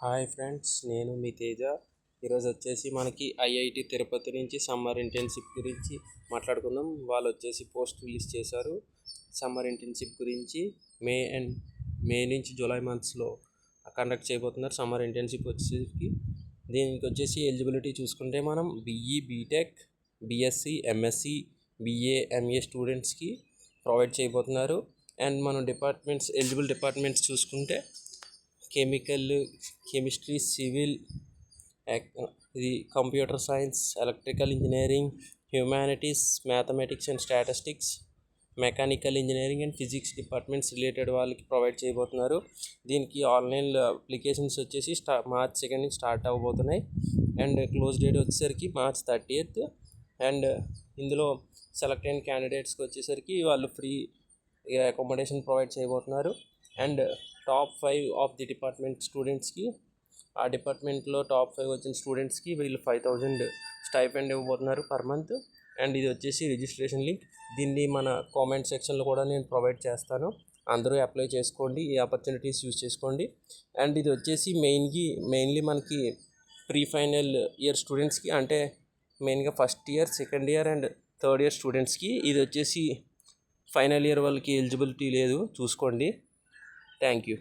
Hi friends, నేను మీ తేజ. ఈరోజు వచ్చేసి మనకి ఐఐటి తిరుపతి నుంచి సమ్మర్ ఇంటర్న్షిప్ గురించి మాట్లాడుకుందాం. వాళ్ళు వచ్చేసి పోస్ట్ రిలీజ్ చేశారు సమ్మర్ ఇంటర్న్షిప్ గురించి. మే నుంచి జూలై మంత్స్లో కండక్ట్ చేయబోతున్నారు సమ్మర్ ఇంటర్న్షిప్ వచ్చేసి. దీనికి వచ్చేసి ఎలిజిబిలిటీ చూసుకుంటే మనం BE, BTech, BSc, MSc, BA, MA స్టూడెంట్స్కి ప్రొవైడ్ చేయబోతున్నారు. అండ్ మనం ఎలిజిబుల్ డిపార్ట్మెంట్స్ చూసుకుంటే కెమిస్ట్రీ, సివిల్, ఇది computer science, electrical engineering, humanities, mathematics and statistics, mechanical engineering and physics departments related వాళ్ళకి ప్రొవైడ్ చేయబోతున్నారు. దీనికి ఆన్లైన్ అప్లికేషన్స్ వచ్చేసి మార్చ్ 2 నుంచి స్టార్ట్ అవ్వబోతున్నాయి. అండ్ క్లోజ్ డేట్ వచ్చేసరికి March 30th. అండ్ ఇందులో సెలెక్ట్ అయిన క్యాండిడేట్స్కి వచ్చేసరికి వాళ్ళు ఫ్రీ అకామిడేషన్ ప్రొవైడ్ చేయబోతున్నారు. And top 5 of the department స్టూడెంట్స్కి, ఆ డిపార్ట్మెంట్లో టాప్ 5 వచ్చిన స్టూడెంట్స్కి వీళ్ళు 5,000 స్టైపెండ్ ఇవ్వబోతున్నారు పర్ మంత్. అండ్ ఇది వచ్చేసి రిజిస్ట్రేషన్ లింక్. దీన్ని మన కామెంట్ సెక్షన్లో కూడా నేను ప్రొవైడ్ చేస్తాను. అందరూ అప్లై చేసుకోండి, ఈ ఆపర్చునిటీస్ యూజ్ చేసుకోండి. అండ్ ఇది వచ్చేసి మెయిన్లీ మనకి ప్రీ ఫైనల్ ఇయర్ స్టూడెంట్స్కి, అంటే మెయిన్గా first year, second year and third year స్టూడెంట్స్కి. ఇది వచ్చేసి ఫైనల్ ఇయర్ వాళ్ళకి ఎలిజిబిలిటీ లేదు, చూసుకోండి. Thank you.